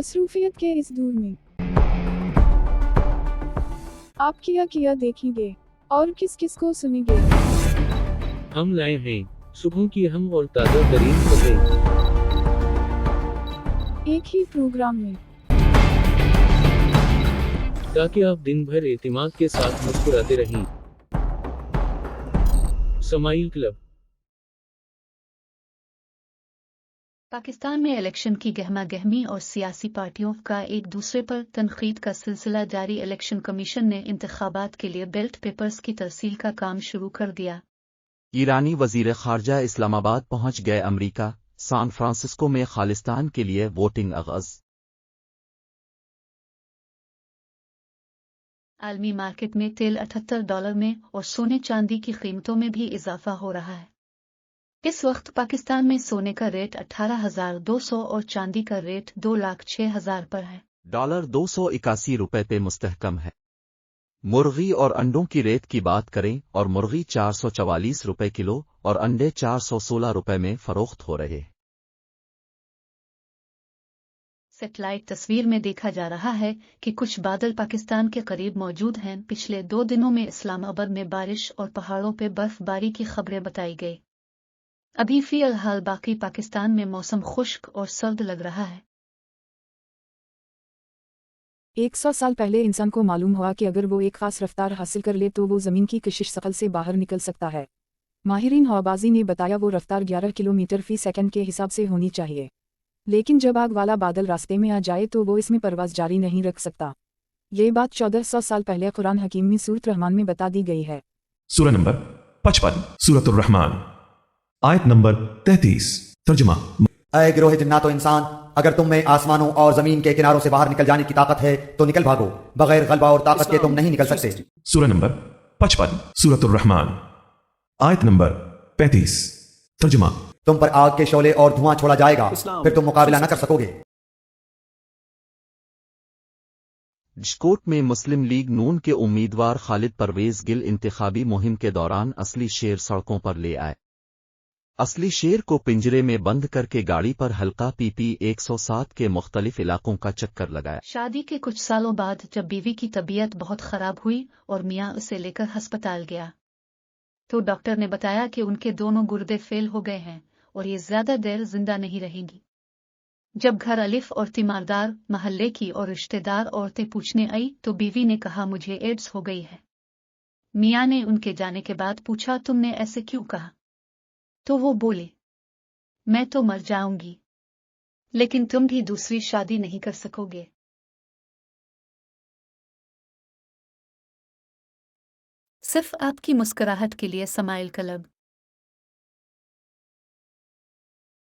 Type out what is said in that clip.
मसरूफियत के इस दौर में आप किया देखेंगे और किस किस को सुनेंगे। हम लाए हैं सुबह की अहम और ताज़ा तरीन खबरें एक ही प्रोग्राम में, ताकि आप दिन भर एतमाद के साथ मुस्कुराते रहें। समाइल क्लब। पाकिस्तान में इलेक्शन की गहमा गहमी और सियासी पार्टियों का एक दूसरे पर तनकीद का सिलसिला जारी। इलेक्शन कमीशन ने इंतखाबात के लिए बेल्ट पेपर्स की तरसील का काम शुरू कर दिया। ईरानी वजीर खारजा इस्लामाबाद पहुंच गए। अमरीका सैन फ्रांसिस्को में खालिस्तान के लिए वोटिंग आगाज। आलमी मार्केट में तेल $78 में और सोने चांदी की कीमतों में भी इजाफा हो रहा है। इस वक्त पाकिस्तान में सोने का रेट 18,200 और चांदी का रेट 2,06,000 पर है। डॉलर 281 रुपए पे मुस्तहकम है। मुर्गी और अंडों की रेट की बात करें और मुर्गी 444 रुपए किलो और अंडे 416 रुपए में फरोख्त हो रहे हैं। सैटेलाइट तस्वीर में देखा जा रहा है कि कुछ बादल पाकिस्तान के करीब मौजूद हैं। पिछले 2 दिनों में इस्लामाबाद में बारिश और पहाड़ों पर बर्फबारी की खबरें बताई गई। अभी फिलहाल बाकी पाकिस्तान में मौसम खुश्क और सर्द लग रहा है। 100 साल पहले इंसान को मालूम हुआ कि अगर वो एक खास रफ्तार हासिल कर ले तो वो ज़मीन की कशिश शकल से बाहर निकल सकता है। माहिरीन हवाबाजी ने बताया वो रफ्तार 11 किलोमीटर फी सेकंड के हिसाब से होनी चाहिए। लेकिन जब आग वाला बादल रास्ते में आ जाए तो वो इसमें परवाज़ जारी नहीं रख सकता। ये बात 1400 साल पहले कुरान हकीम में सूरत रहमान में बता दी गई है। सूरह नंबर 55 सूरतुर रहमान आयत नंबर 33। तर्जुमा। ऐ गिरोह जिन्नातो इंसान, अगर तुम में आसमानों और जमीन के किनारों से बाहर निकल जाने की ताकत है तो निकल भागो, बगैर गलबा और ताकत के तुम नहीं निकल सकते। सूरह नंबर 55 सूरतुर रहमान आयत नंबर 35। तर्जुमा। तुम पर आग के शोले और धुआं छोड़ा जाएगा, फिर तुम मुकाबला न कर सकोगे। जकोट में मुस्लिम लीग नून के उम्मीदवार खालिद परवेज गिल इंतखाबी मुहिम के दौरान असली शेर सड़कों पर ले आए। असली शेर को पिंजरे में बंद करके गाड़ी पर हल्का PP 107 के मुख्तलिफ इलाकों का चक्कर लगाया। शादी के कुछ सालों बाद जब बीवी की तबीयत बहुत खराब हुई और मियाँ उसे लेकर अस्पताल गया तो डॉक्टर ने बताया कि उनके दोनों गुर्दे फेल हो गए हैं और ये ज्यादा देर जिंदा नहीं रहेंगी। जब घर अलिफ और तीमारदार महल्ले की और रिश्तेदार औरतें पूछने आई तो बीवी ने कहा मुझे एड्स हो गई है। मियाँ ने उनके जाने के बाद पूछा तुमने ऐसे क्यों कहा? तो वो बोले मैं तो मर जाऊंगी, लेकिन तुम भी दूसरी शादी नहीं कर सकोगे। सिर्फ आपकी मुस्कुराहट के लिए समाइल क्लब।